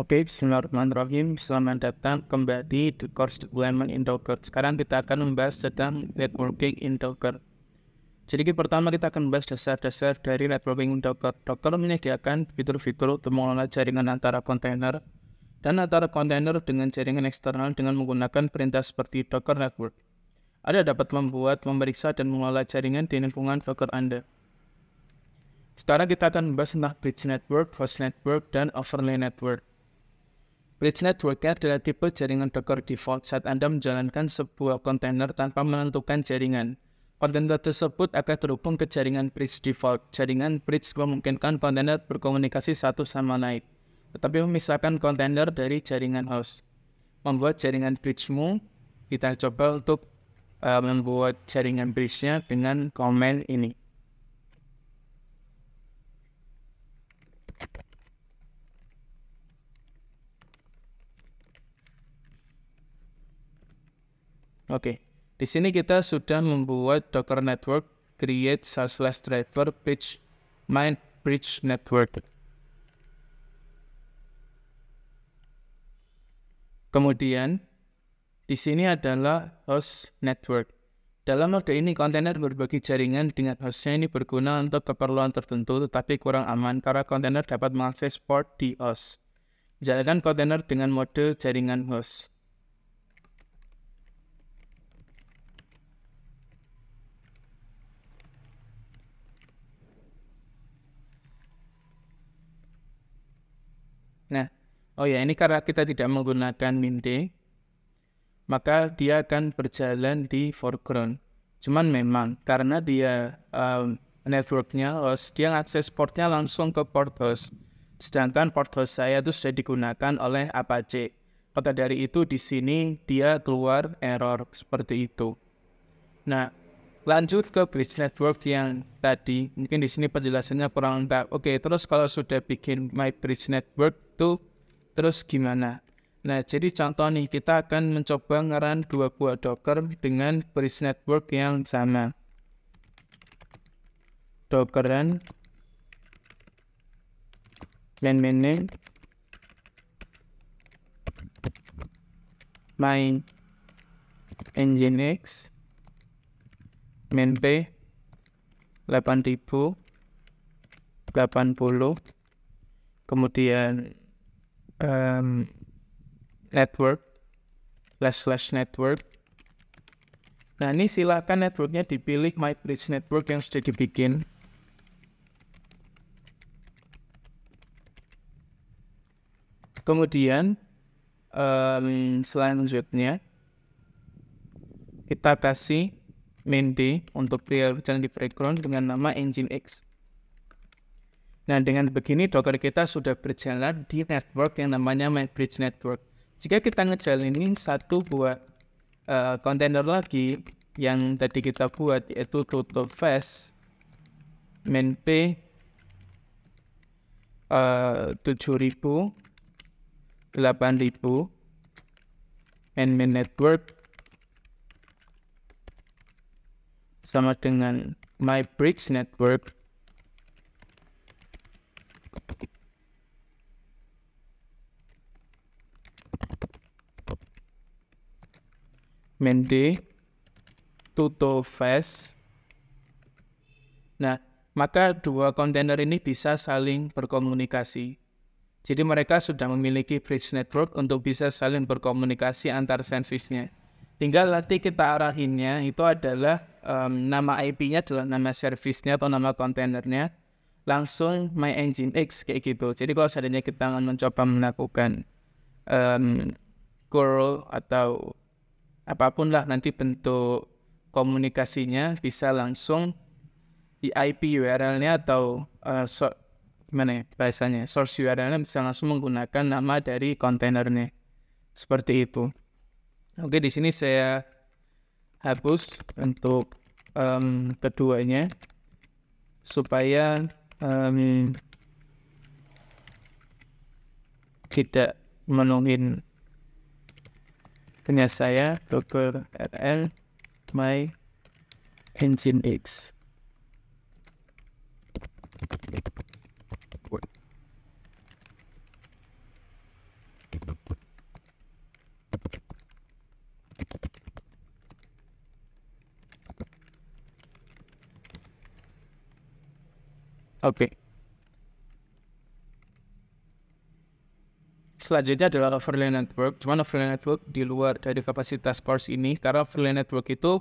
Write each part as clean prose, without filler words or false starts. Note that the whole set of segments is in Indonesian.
Oke, bismillahirrahmanirrahim. Selamat datang kembali di course Deployment in Docker. Sekarang kita akan membahas tentang networking in Docker. Jadi pertama kita akan membahas dasar-dasar dari networking in Docker. Docker menyediakan fitur-fitur untuk mengelola jaringan antara kontainer dan antara kontainer dengan jaringan eksternal dengan menggunakan perintah seperti Docker Network. Anda dapat membuat, memeriksa, dan mengelola jaringan di lingkungan Docker Anda. Sekarang kita akan membahas tentang bridge network, host network, dan overlay network. Bridge network adalah tipe jaringan Docker default saat Anda menjalankan sebuah kontainer tanpa menentukan jaringan. Kontainer tersebut akan terhubung ke jaringan bridge default. Jaringan bridge memungkinkan kontainer berkomunikasi satu sama lain, tetapi memisahkan kontainer dari jaringan host. Membuat jaringan bridge-mu, kita coba untuk membuat jaringan bridge-nya dengan command ini. Oke, di sini kita sudah membuat Docker Network create /driver bridge main bridge network. Kemudian di sini adalah host network. Dalam mode ini kontainer berbagi jaringan dengan hostnya. Ini berguna untuk keperluan tertentu, tetapi kurang aman karena kontainer dapat mengakses port di host. Jalankan kontainer dengan mode jaringan host. Nah, ini karena kita tidak menggunakan mint, maka dia akan berjalan di foreground. Cuman memang karena dia networknya host, dia ngakses portnya langsung ke port host. Sedangkan port host saya itu sudah digunakan oleh Apache. Maka dari itu di sini dia keluar error seperti itu. Nah, lanjut ke bridge network yang tadi. Mungkin di sini penjelasannya kurang lengkap. Oke, terus kalau sudah bikin my bridge network tuh, terus gimana? Nah, jadi contoh nih, kita akan mencoba nge-run 2 buah Docker dengan bridge network yang sama. Docker run main name my nginx main p 8080, kemudian network /network. Nah, ini silakan networknya dipilih my bridge network yang sudah dibikin. Kemudian selanjutnya kita kasih main D untuk berjalan di background dengan nama nginx. Nah, dengan begini Docker kita sudah berjalan di network yang namanya my bridge network. Jika kita ngejalanin satu buah kontainer lagi yang tadi kita buat, yaitu tutup fast main p 7000, 8000, and main network sama dengan my bridge network. Main D tutup fast. Nah, maka dua kontainer ini bisa saling berkomunikasi. Jadi mereka sudah memiliki bridge network untuk bisa saling berkomunikasi antar service-nya. Tinggal nanti kita arahinnya itu adalah nama IP-nya adalah nama service-nya atau nama kontainernya. Langsung my nginx kayak gitu. Jadi kalau seandainya kita mencoba melakukan curl atau apapun lah nanti bentuk komunikasinya, bisa langsung di IP URL-nya atau source URL-nya bisa langsung menggunakan nama dari kontainernya. Seperti itu. Oke, di sini saya hapus untuk keduanya supaya tidak menuhin punya saya Docker rl my nginx. Oke. Selanjutnya adalah overlay network. Cuman overlay network di luar dari kapasitas course ini, karena overlay network itu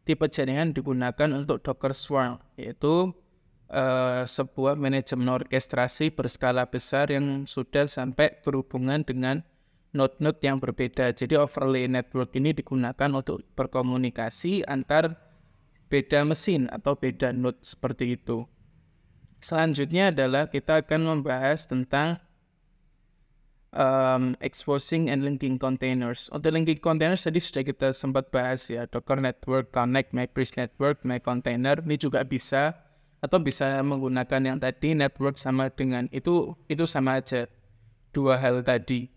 tipe jaringan digunakan untuk Docker Swarm, yaitu sebuah manajemen orkestrasi berskala besar yang sudah sampai berhubungan dengan node-node yang berbeda. Jadi overlay network ini digunakan untuk berkomunikasi antar beda mesin atau beda node seperti itu. Selanjutnya adalah kita akan membahas tentang exposing and linking containers. Untuk linking containers tadi sudah kita sempat bahas ya, Docker Network, Connect, MyBridge Network, MyContainer. Ini juga bisa atau bisa menggunakan yang tadi network sama dengan itu sama aja, dua hal tadi.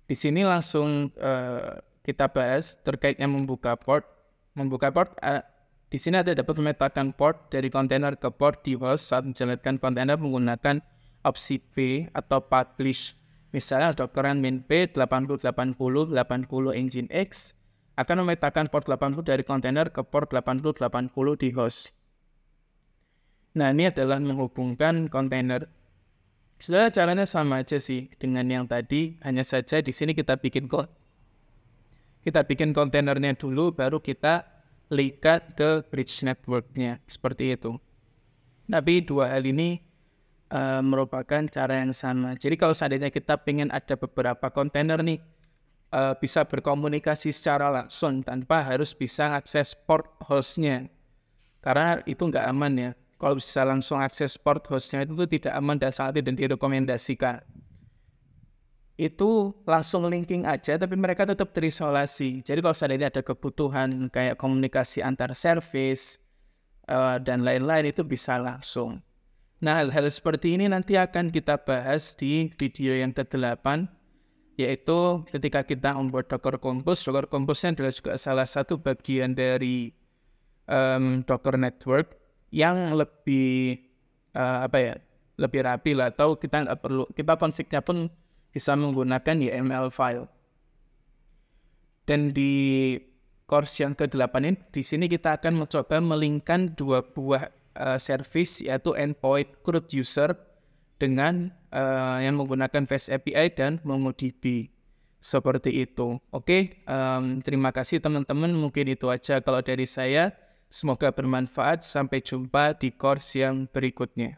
Di sini langsung kita bahas terkaitnya membuka port. Di sini ada dapat memetakan port dari kontainer ke port di host saat menjalankan kontainer menggunakan opsi P atau publish. Misalnya Docker min P 8080 engine X akan memetakan port 80 dari kontainer ke port 8080 di host. Nah, ini adalah menghubungkan kontainer. Sebenarnya caranya sama aja sih dengan yang tadi, hanya saja di sini kita bikin kontainernya dulu, baru kita likat ke bridge networknya, seperti itu. Tapi dua hal ini merupakan cara yang sama. Jadi kalau seandainya kita ingin ada beberapa kontainer nih, bisa berkomunikasi secara langsung tanpa harus bisa akses port hostnya, karena itu nggak aman ya. Kalau bisa langsung akses port hostnya itu tidak aman dan sangat tidak direkomendasikan. Itu langsung linking aja, tapi mereka tetap terisolasi. Jadi kalau seandainya ada kebutuhan kayak komunikasi antar service dan lain-lain, itu bisa langsung. Nah, hal-hal seperti ini nanti akan kita bahas di video yang ke-8, yaitu ketika kita membuat Docker Compose. Docker Compose-nya adalah juga salah satu bagian dari Docker Network yang lebih lebih rapi lah, atau kita nggak perlu, kita config-nya pun bisa menggunakan YAML file. Dan di course yang ke-8 ini, di sini kita akan mencoba melingkan dua buah service, yaitu endpoint root user dengan yang menggunakan Fast API dan MongoDB. Seperti itu. Oke, terima kasih teman-teman. Mungkin itu aja kalau dari saya. Semoga bermanfaat. Sampai jumpa di course yang berikutnya.